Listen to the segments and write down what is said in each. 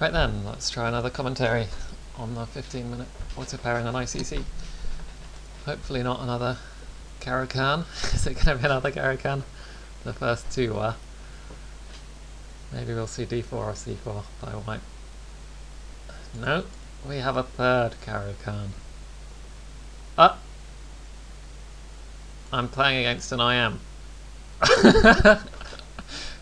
Right then, let's try another commentary on the 15-minute auto pairing on ICC. Hopefully not another Caro-Kann. Is it going to be another Caro-Kann? The first two were. Maybe we'll see d4 or c4 by white. No, we have a third Caro-Kann. Ah! I'm playing against an IM.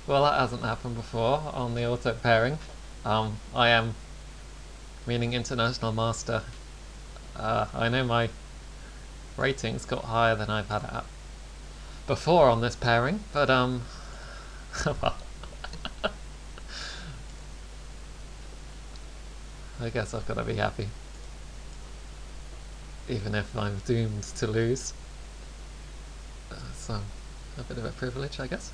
Well, that hasn't happened before on the auto pairing. IM meaning International Master. I know my ratings got higher than I've had it at before on this pairing, but well. I guess I've got to be happy, even if I'm doomed to lose. So, a bit of a privilege, I guess.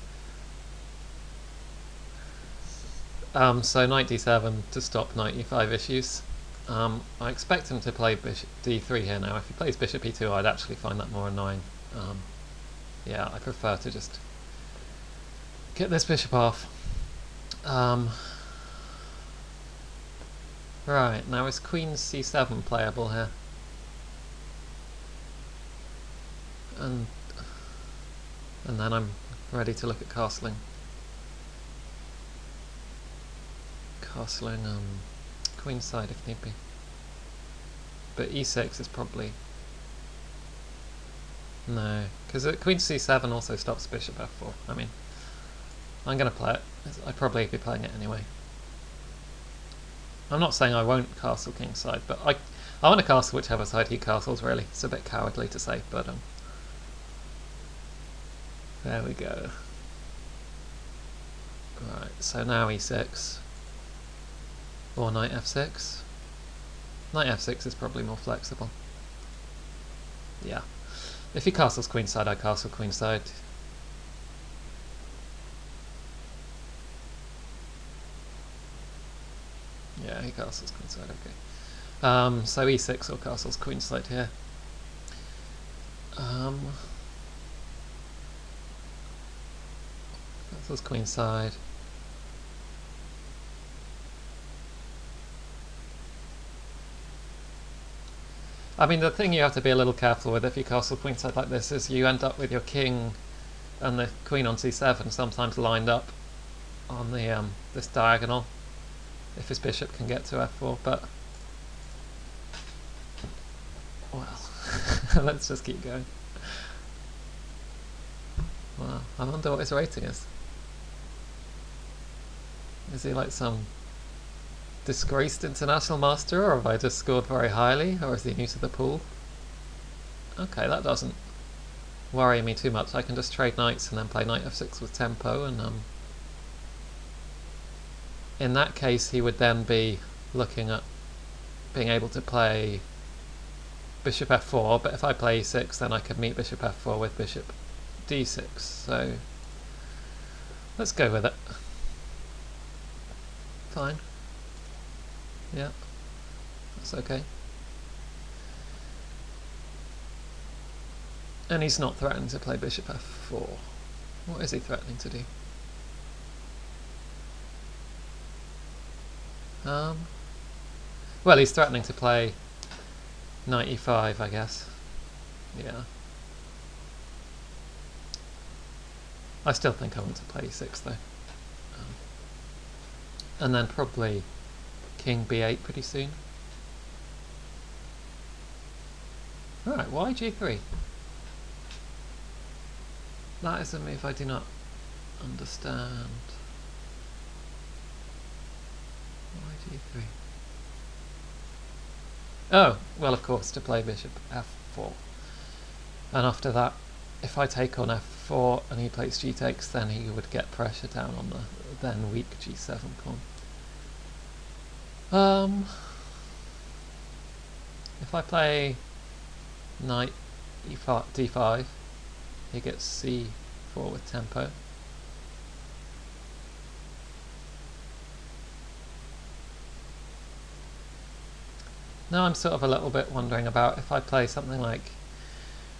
So knight d7 to stop knight e5 issues. I expect him to play bishop d3 here now. If he plays bishop e2, I'd actually find that more annoying. Yeah, I prefer to just get this bishop off. Right, now is queen c7 playable here? And then I'm ready to look at castling. Castling queen side if need be. But e6 is probably... No, because queen c7 also stops bishop f4. I mean, I'm going to play it. I'd probably be playing it anyway. I'm not saying I won't castle king side, but I want to castle whichever side he castles, really. It's a bit cowardly to say, but there we go. Right, so now e6. Or knight f6. Knight f6 is probably more flexible. Yeah. If he castles queenside, I castle queenside. Yeah, he castles queenside, okay. So e6 or castles queenside here. Castles queenside. I mean, the thing you have to be a little careful with if you castle queenside like this is you end up with your king and the queen on c7 sometimes lined up on the this diagonal if his bishop can get to f4, but well, let's just keep going. Wow, I wonder what his rating is. Is he like some disgraced international master, or have I just scored very highly, or is he new to the pool? Okay, that doesn't worry me too much. I can just trade knights and then play knight f6 with tempo, and in that case he would then be looking at being able to play bishop f4, but if I play e6 then I could meet bishop f4 with bishop d6, so let's go with it. Fine. Yeah, that's okay. And he's not threatening to play bishop f4. What is he threatening to do? Well, he's threatening to play knight e5, I guess. Yeah. I still think I want to play e6 though. And then probably king b8 pretty soon. Alright, why g3? That is a move I do not understand. Why g3? Oh, well of course, to play bishop f4. And after that, if I take on f4 and he plays g takes, then he would get pressure down on the then weak g7 pawn. If I play knight e5, d5, he gets c4 with tempo. Now I'm sort of a little bit wondering about if I play something like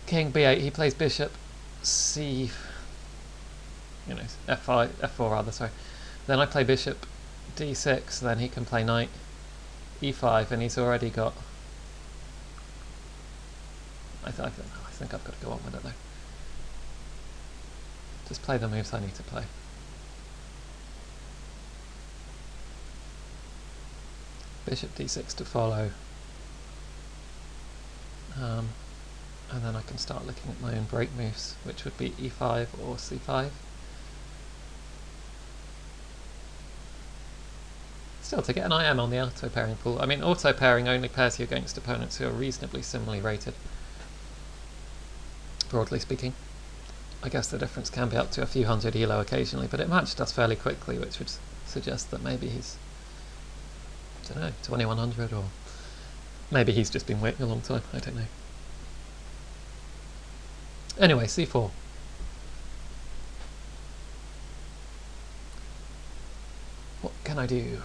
king b8, he plays bishop c, f5, f4 rather, sorry. Then I play bishop d6, then he can play knight e5, and he's already got... I think I've got to go on with it though. Just play the moves I need to play. Bishop d6 to follow. And then I can start looking at my own break moves, which would be e5 or c5. Still, to get an IM on the auto pairing pool, I mean, auto pairing only pairs you against opponents who are reasonably similarly rated, broadly speaking. I guess the difference can be up to a few hundred elo occasionally, but it matched us fairly quickly, which would suggest that maybe he's, I don't know, 2100, or maybe he's just been waiting a long time, I don't know. Anyway, c4. What can I do?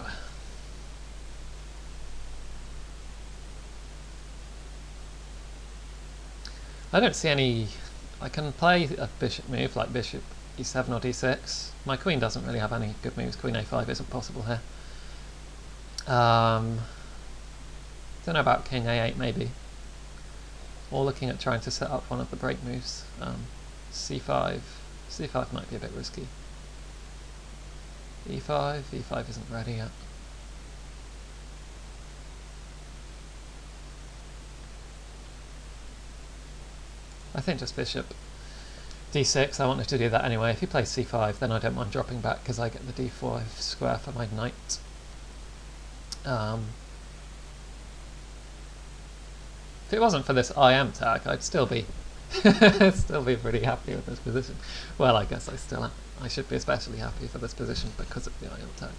I don't see any... I can play a bishop move like bishop e7 or d6. My queen doesn't really have any good moves. Queen a5 isn't possible here. Don't know about king a8 maybe. Or looking at trying to set up one of the break moves. c5. c5 might be a bit risky. e5. e5 isn't ready yet. I think just bishop d6, I wanted to do that anyway. If he plays c5, then I don't mind dropping back because I get the d4 square for my knight. If it wasn't for this IM tag, I'd still be pretty happy with this position. Well, I guess I still am. I should be especially happy for this position because of the IM tag.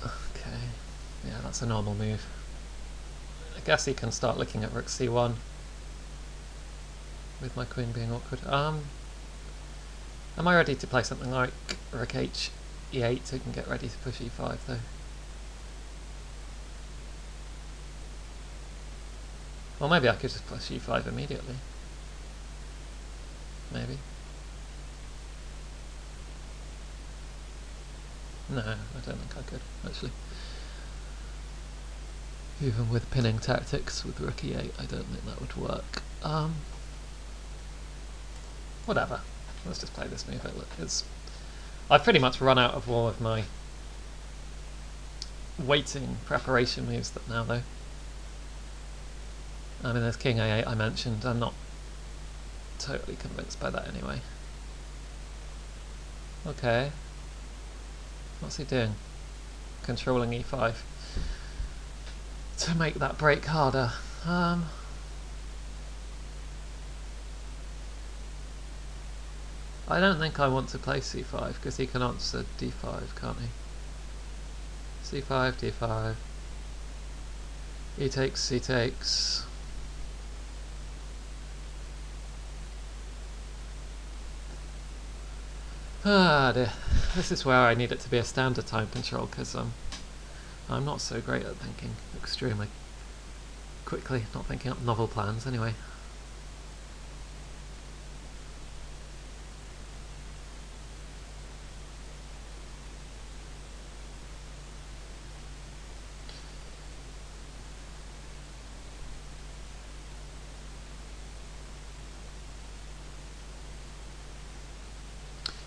Okay, yeah, that's a normal move. I guess he can start looking at rook c1 with my queen being awkward. Am I ready to play something like rook h e8 so he can get ready to push e5 though? Or maybe I could just push e5 immediately. Maybe. No, I don't think I could, actually. Even with pinning tactics with rook e8, I don't think that would work. Whatever. Let's just play this move. I've pretty much run out of all of my waiting preparation moves now, though. I mean, there's king a8 I mentioned. I'm not totally convinced by that anyway. Okay. What's he doing? Controlling e5. To make that break harder. I don't think I want to play c5 because he can answer d5, can't he? c5, d5. E takes, c takes. Ah dear. This is where I need it to be a standard time control because I'm not so great at thinking extremely quickly, not thinking up novel plans anyway.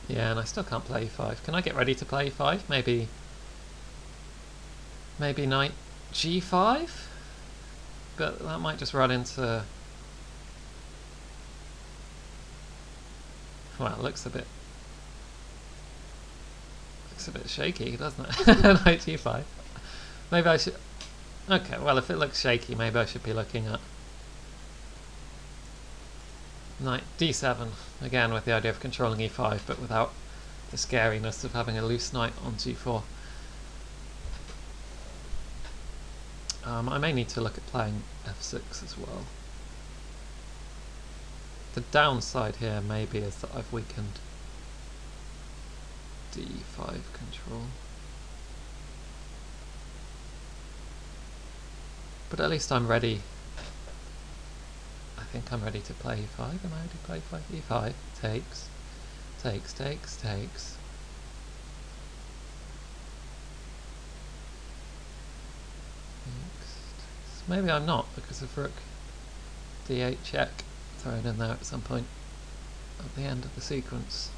Yeah, and I still can't play e5. Can I get ready to play e5? Maybe knight g5? But that might just run into... Well, it looks a bit shaky, doesn't it? Knight g5. Maybe I should... Okay, well, if it looks shaky, maybe I should be looking at knight d7, again with the idea of controlling e5, but without the scariness of having a loose knight on g4. I may need to look at playing f6 as well. The downside here maybe is that I've weakened d5 control. But at least I'm ready. I think I'm ready to play e5. Am I ready to play e5? e5 takes, takes, takes, takes. maybe I'm not, because of rook d8 check thrown in there at some point at the end of the sequence.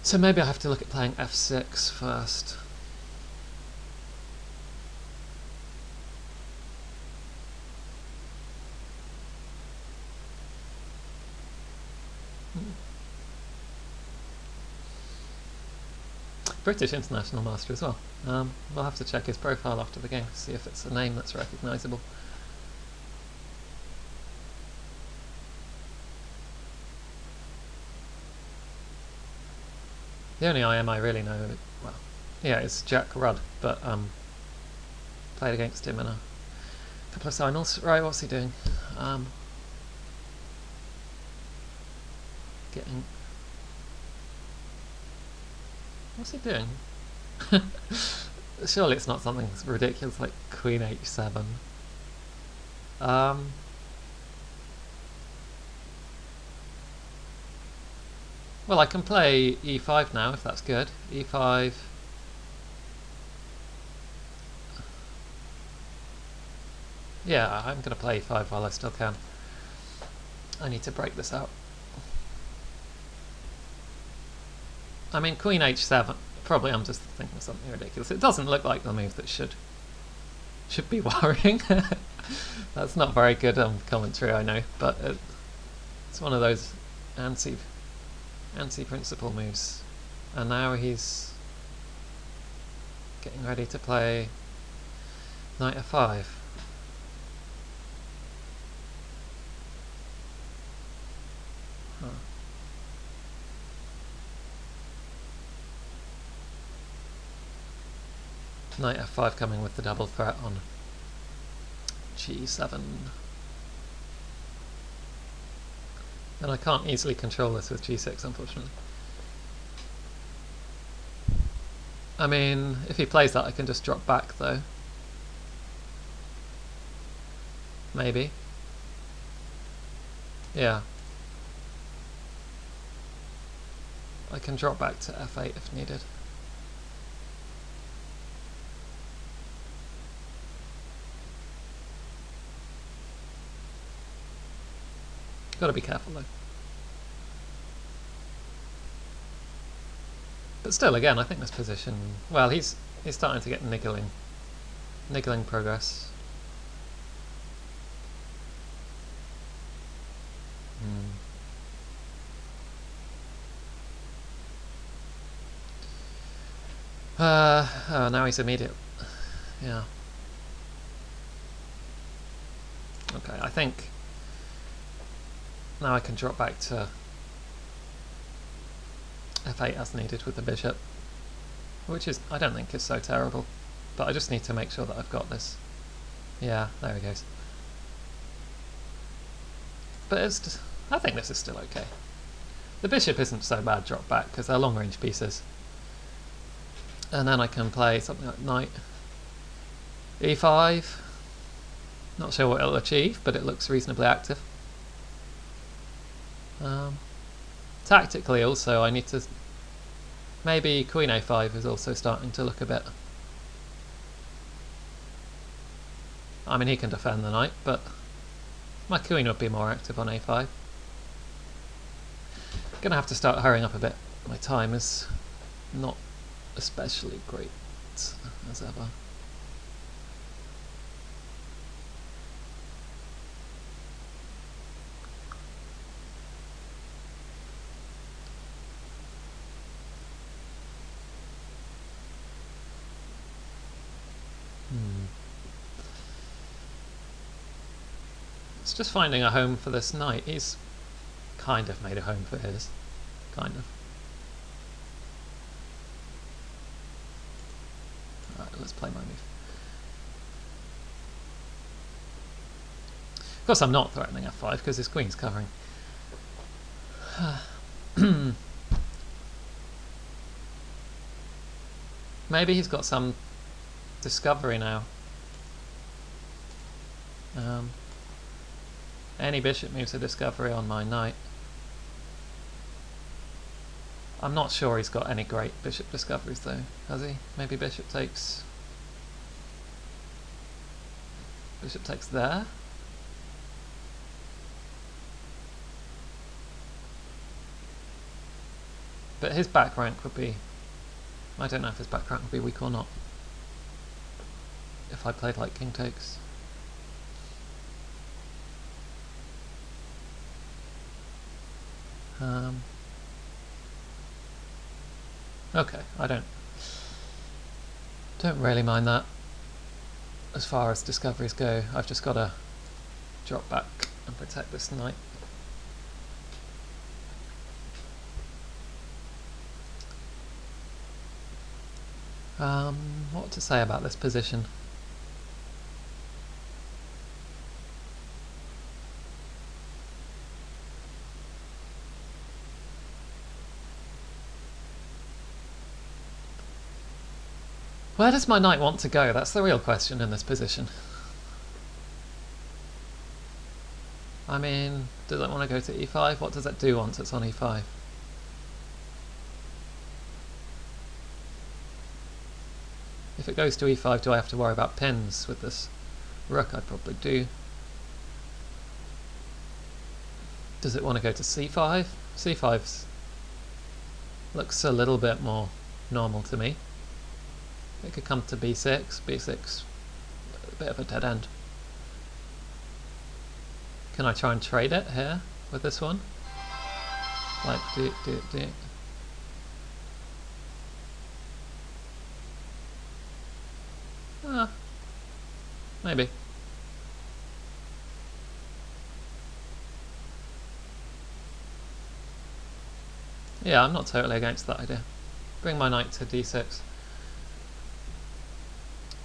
So maybe I have to look at playing f6 first. British international master as well. We'll have to check his profile after the game to see if it's a name that's recognisable. The only IM I really know, well, yeah, it's Jack Rudd, but played against him in a couple of finals. Right, what's he doing? What's he doing? Surely it's not something ridiculous like Queen H7. Well, I can play E5 now if that's good. E5. Yeah, I'm going to play E5 while I still can. I need to break this out. I mean, Queen H7, probably I'm just thinking of something ridiculous. It doesn't look like the move that should be worrying. That's not very good commentary, I know, but it's one of those anti-principle moves. And now he's getting ready to play knight f5. Huh. Knight f5 coming with the double threat on g7. And I can't easily control this with g6, unfortunately. I mean, if he plays that, I can just drop back, though. Maybe. Yeah. I can drop back to f8 if needed. Got to be careful though. But still, again, I think this position. Well, he's starting to get niggling progress. Oh, now he's immediate. Yeah. Okay, I think. Now I can drop back to f8 as needed with the bishop, which is, I don't think is so terrible, but I just need to make sure that I've got this. Yeah, there he goes. But it's just, I think this is still okay. The bishop isn't so bad drop back because they're long range pieces. And then I can play something like knight e5. Not sure what it'll achieve, but it looks reasonably active. Tactically also I need to, maybe queen a5 is also starting to look a bit, I mean he can defend the knight, but my queen would be more active on a5. Gonna have to start hurrying up a bit, my time is not especially great as ever. It's just finding a home for this knight. He's kind of made a home for his. Kind of. Alright, let's play my move. Of course I'm not threatening f5 because his queen's covering. Maybe he's got some discovery now. Any bishop moves a discovery on my knight. I'm not sure he's got any great bishop discoveries though, has he? Maybe bishop takes... Bishop takes there. But his back rank would be... I don't know if his back rank would be weak or not. If I played like king takes. Okay, I don't really mind that. As far as discoveries go, I've just got to drop back and protect this knight. What to say about this position? Where does my knight want to go? That's the real question in this position. I mean, does it want to go to e5? What does it do once it's on e5? If it goes to e5, do I have to worry about pins with this rook? I probably do. Does it want to go to c5? c5 looks a little bit more normal to me. It could come to b6, b6, a bit of a dead end. Can I try and trade it here with this one? Like, do. Maybe. Yeah, I'm not totally against that idea. Bring my knight to d6.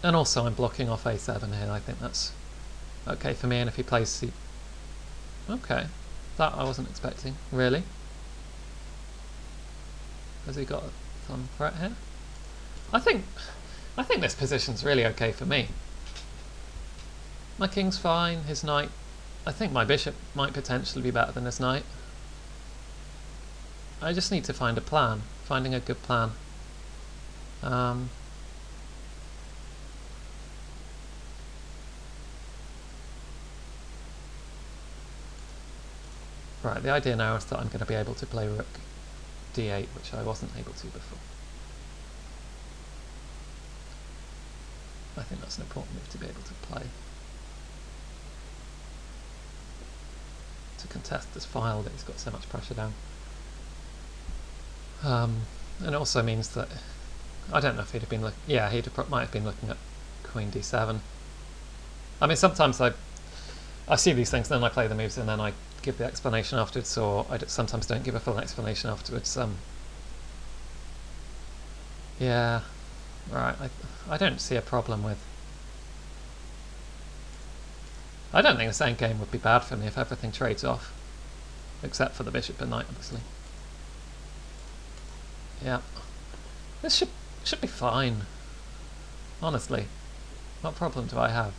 And also I'm blocking off a7 here, I think that's okay for me, and if he plays c... Okay, that I wasn't expecting, really? Has he got some threat here? I think this position's really okay for me. My king's fine, his knight... I think my bishop might potentially be better than his knight. I just need to find a plan, finding a good plan. Right, the idea now is that I'm going to be able to play rook d8, which I wasn't able to before. I think that's an important move to be able to play. To contest this file that he's got so much pressure down. And it also means that, I don't know if he'd have been looking, yeah, might have been looking at queen d7. I mean, sometimes I see these things, then I play the moves, and then I give the explanation afterwards, or I sometimes don't give a full explanation afterwards. Yeah, right, I don't see a problem with... I don't think this endgame would be bad for me if everything trades off, except for the bishop and knight, obviously. Yeah, this should be fine, honestly. What problem do I have?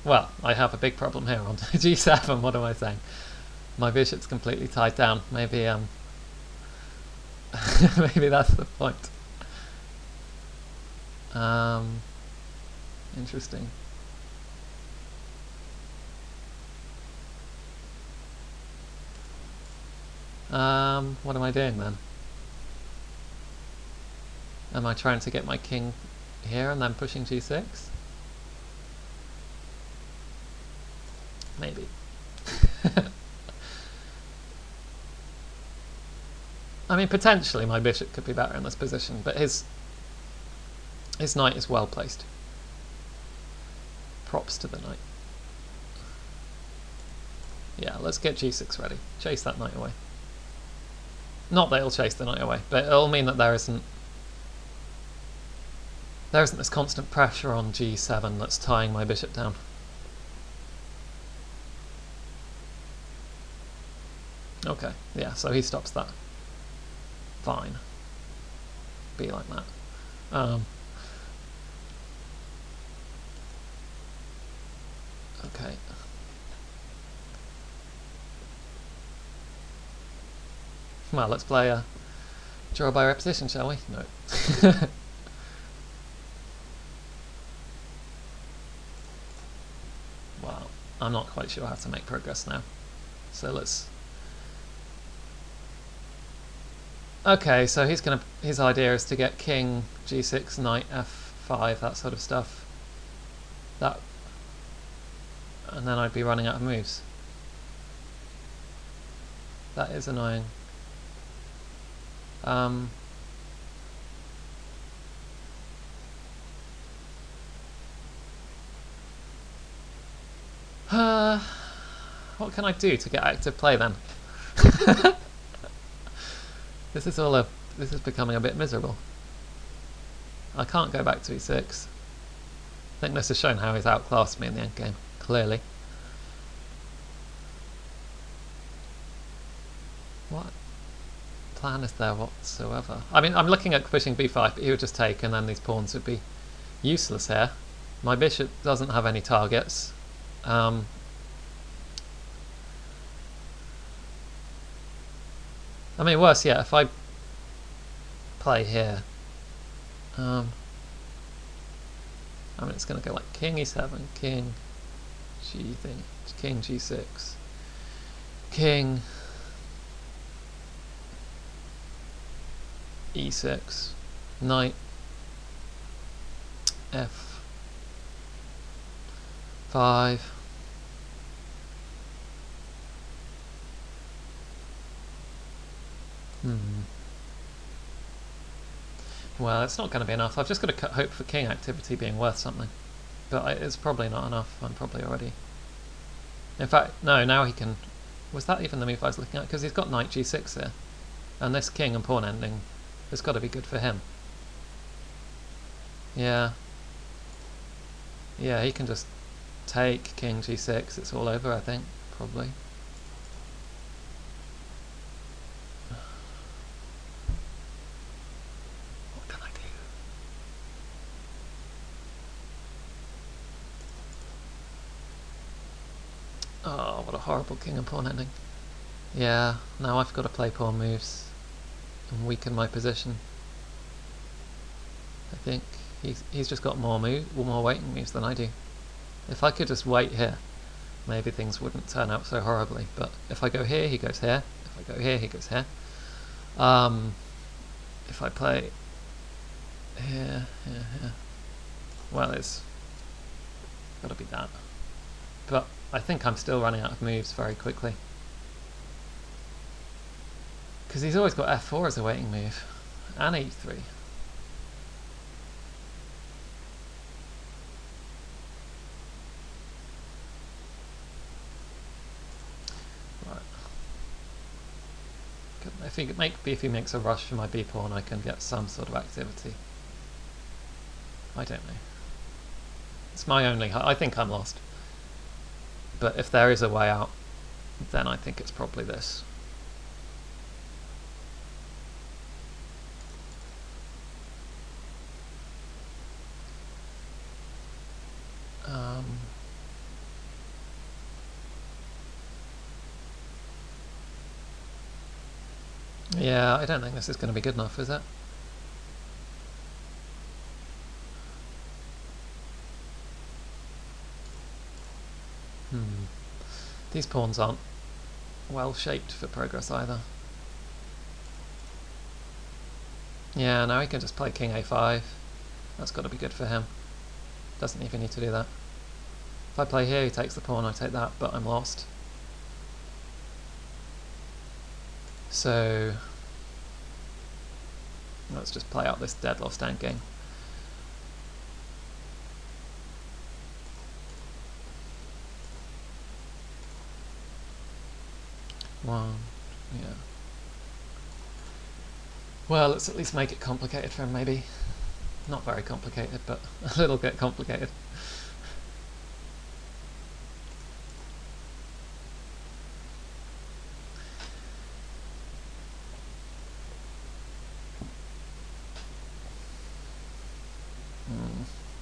Well, I have a big problem here on g7, what am I saying? My bishop's completely tied down. Maybe maybe that's the point. Interesting. What am I doing then? Am I trying to get my king here and then pushing g6? Maybe. I mean, potentially my bishop could be better in this position, but his knight is well placed. Props to the knight. Yeah, let's get g6 ready. Chase that knight away. Not that it'll chase the knight away, but it'll mean that there isn't this constant pressure on g7 that's tying my bishop down. Okay, yeah, so he stops that. Fine. Be like that. Okay. Well, let's play a draw by repetition, shall we? No. I'm not quite sure how to make progress now. So let's... Okay, so his idea is to get king, g6, knight, f5, that sort of stuff. That... And then I'd be running out of moves. That is annoying. What can I do to get active play then? This is becoming a bit miserable. I can't go back to e6. I think this has shown how he's outclassed me in the endgame, clearly. What plan is there whatsoever? I mean, I'm looking at pushing b5, but he would just take, and then these pawns would be useless here. My bishop doesn't have any targets. I mean, worse yet, if I play here, I mean, it's going to go like king e7, king g thing, king g6, king e6, knight f5. Well, it's not going to be enough. I've just got to hope for king activity being worth something. But it's probably not enough. I'm probably already... In fact, no, now he can... Was that even the move I was looking at? Because he's got knight g6 here. And this king and pawn ending has got to be good for him. Yeah. Yeah, he can just take king g6. It's all over, I think. Probably. Oh, what a horrible king and pawn ending. Yeah, now I've got to play pawn moves and weaken my position. I think he's just got more waiting moves than I do. If I could just wait here, maybe things wouldn't turn out so horribly. But if I go here, he goes here. If I go here, he goes here. If I play here, well, it's got to be that. But I think I'm still running out of moves very quickly. Because he's always got f4 as a waiting move. And e3. Right. If he makes a rush for my b pawn, I can get some sort of activity. I don't know. It's my only... I think I'm lost. But if there is a way out, then I think it's probably this. Yeah, I don't think this is going to be good enough, is it? These pawns aren't well shaped for progress either. Yeah, now he can just play king a5. That's got to be good for him. Doesn't even need to do that. If I play here, he takes the pawn, I take that, but I'm lost. So let's just play out this dead lost endgame. Yeah. Well, let's at least make it complicated for him, maybe. Not very complicated, but a little bit complicated.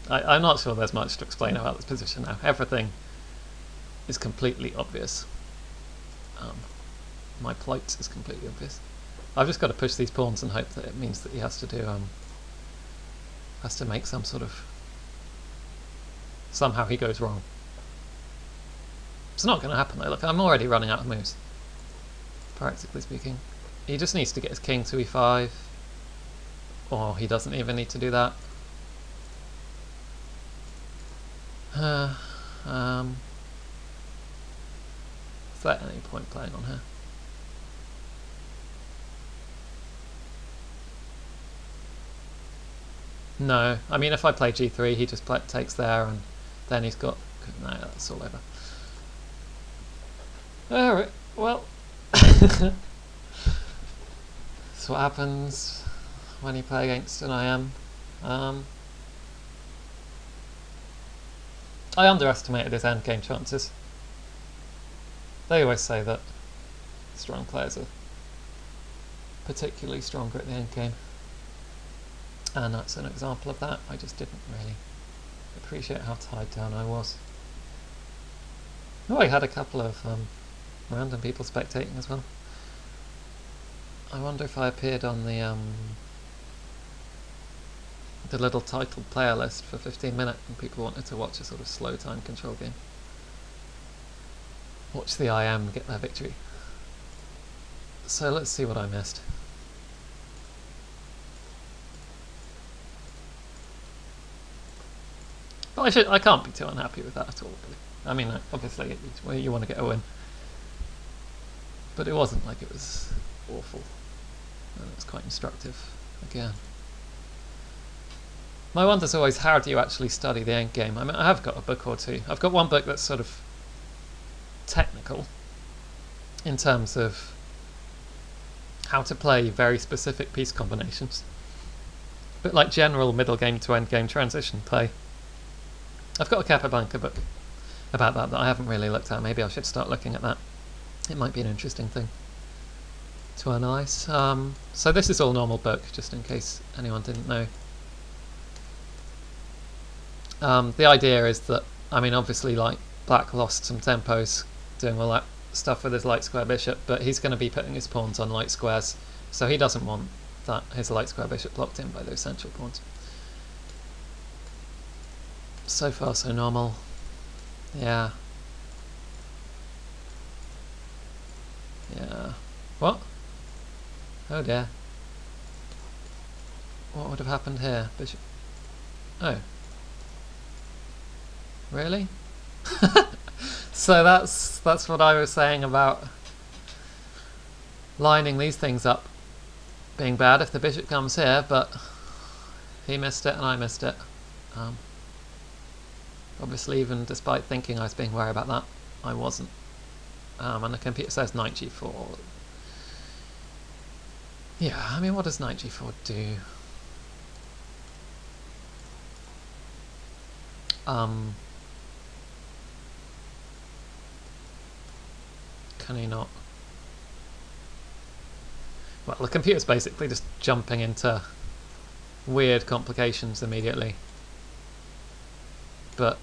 I'm not sure there's much to explain about this position now. Everything is completely obvious. My plight is completely obvious. I've just got to push these pawns and hope that it means that he has to do has to make some sort of... Somehow he goes wrong. It's not going to happen though. Look, I'm already running out of moves, practically speaking. He just needs to get his king to e5, or he doesn't even need to do that. Is there any point playing on here? No, I mean if I play g3 he just takes there and then he's got... No, that's all over. Alright, well... That's what happens when you play against an IM. I underestimated his endgame chances. They always say that strong players are particularly stronger at the endgame. And that's an example of that. I just didn't really appreciate how tied down I was. Oh, I had a couple of random people spectating as well. I wonder if I appeared on the little titled player list for 15 minutes and people wanted to watch a sort of slow time control game. Watch the IM get their victory. So let's see what I missed. But I can't be too unhappy with that at all, really. I mean, obviously you want to get a win. But it wasn't like it was awful. And it was quite instructive, again. My wonder's always, how do you actually study the endgame? I mean, I have got a book or two. I've got one book that's sort of technical in terms of how to play very specific piece combinations. But like general middle game to end game transition play. I've got a Capablanca book about that I haven't really looked at. Maybe I should start looking at that. It might be an interesting thing to analyse. So this is all normal book, just in case anyone didn't know. The idea is that, I mean, obviously, like, Black lost some tempos doing all that stuff with his light square bishop, but he's going to be putting his pawns on light squares, so he doesn't want that his light square bishop blocked in by those central pawns. So far, so normal. Yeah. Yeah. What? Oh dear. What would have happened here? Bishop. Oh. Really? So that's what I was saying about lining these things up being bad if the bishop comes here, but he missed it and I missed it. Obviously, even despite thinking I was being worried about that, I wasn't. And the computer says knight g4. Yeah, I mean, what does knight g4 do? Can he not? Well, the computer's basically just jumping into weird complications immediately. But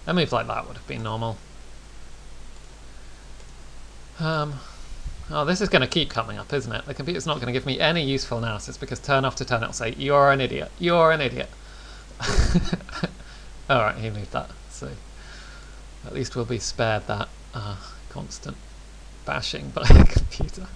a move like that would have been normal. Oh, this is going to keep coming up, isn't it? The computer's not going to give me any useful analysis because turn after turn it'll say, you're an idiot, you're an idiot. Alright, he moved that, so at least we'll be spared that constant bashing by the computer.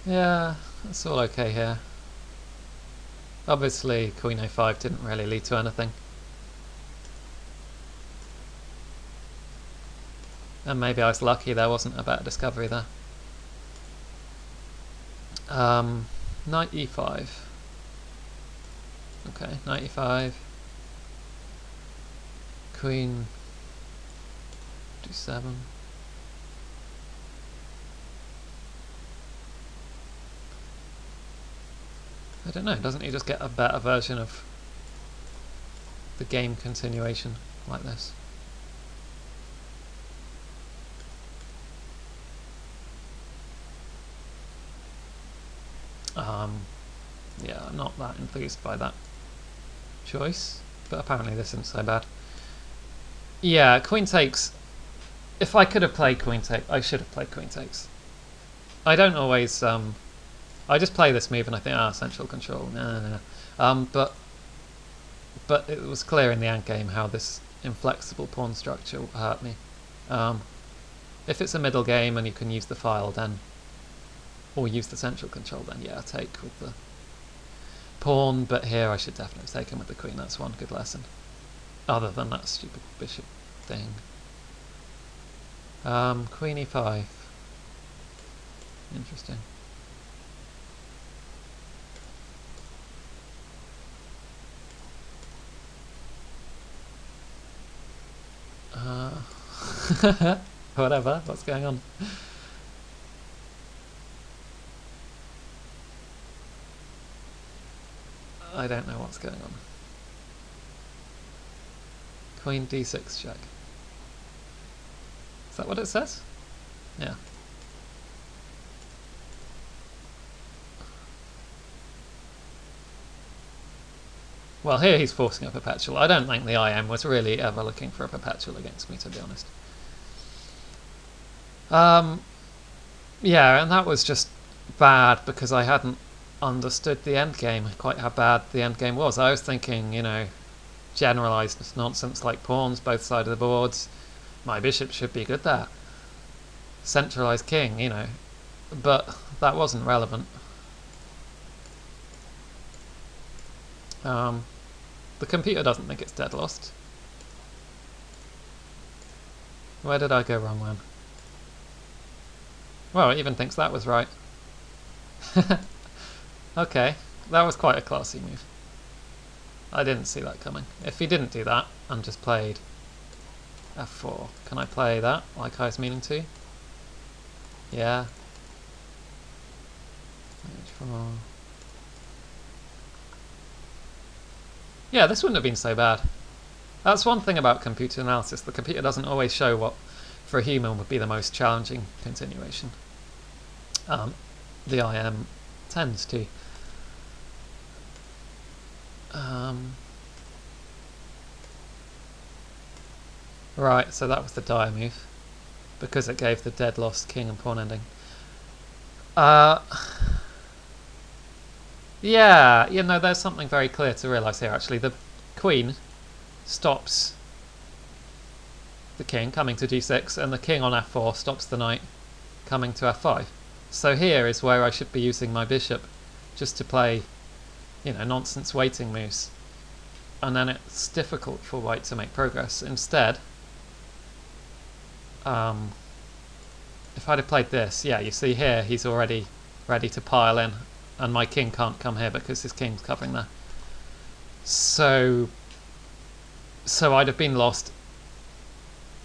Yeah, that's all okay here. Obviously, Queen A5 didn't really lead to anything. And maybe I was lucky there wasn't a better discovery there. Knight E5. Okay, knight E5. Queen D7. I don't know, doesn't he just get a better version of the game continuation like this? Yeah, I'm not that enthused by that choice, but apparently this isn't so bad. Yeah, queen takes If I could have played queen take, I should have played queen takes. I don't always. I just play this move and I think, central control. No. But it was clear in the end game how this inflexible pawn structure hurt me. If it's a middle game and you can use the file, then, or use the central control, then yeah, take with the pawn. But here I should definitely have taken with the queen. That's one good lesson. Other than that stupid bishop thing. Queen e5. Interesting. Whatever, what's going on? I don't know what's going on. Queen d6 check. Is that what it says? Yeah. Well, here he's forcing a perpetual. I don't think the IM was really ever looking for a perpetual against me, to be honest. Yeah, and that was just bad because I hadn't understood the endgame, quite how bad the endgame was. I was thinking, generalised nonsense like pawns both sides of the boards. My bishop should be good there. Centralised king, but that wasn't relevant. The computer doesn't think it's dead lost. Where did I go wrong then? Well, it even thinks that was right. Okay, that was quite a classy move. I didn't see that coming. If he didn't do that and just played f4, can I play that like I was meaning to? Yeah. H4. Yeah, this wouldn't have been so bad. That's one thing about computer analysis. The computer doesn't always show what, for a human, would be the most challenging continuation. The IM tends to. Right, so that was the dire move, because it gave the dead lost king and pawn ending. Yeah, there's something very clear to realise here, actually. The queen stops the king coming to g6, and the king on f4 stops the knight coming to f5. So here is where I should be using my bishop just to play, nonsense waiting moves. And then it's difficult for white to make progress. Instead, if I'd have played this, yeah, you see here he's already ready to pile in, and my king can't come here because his king's covering there. So I'd have been lost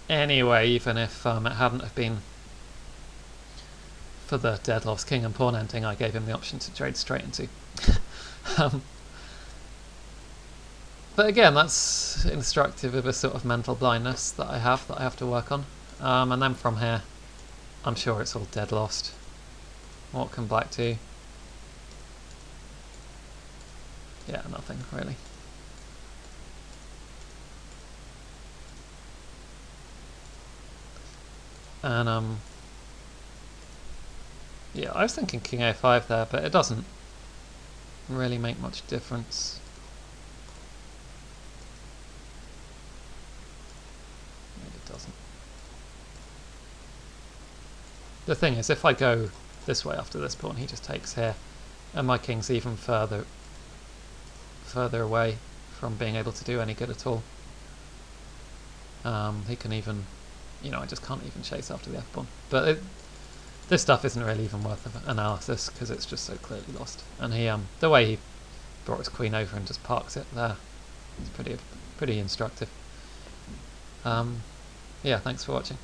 anyway, even if it hadn't have been for the dead lost king and pawn ending I gave him the option to trade straight into. But again, that's instructive of a sort of mental blindness that I have to work on. And then from here, I'm sure it's all dead lost. What can black do? Yeah, nothing really. And yeah, I was thinking king a5 there, but it doesn't really make much difference. Maybe it doesn't. The thing is, if I go this way after this pawn, he just takes here, and my king's even further away from being able to do any good at all. He can even, I just can't even chase after the f-pawn. But this stuff isn't really even worth analysis because it's just so clearly lost. And he, the way he brought his queen over and just parks it there, it's pretty instructive. Yeah, thanks for watching.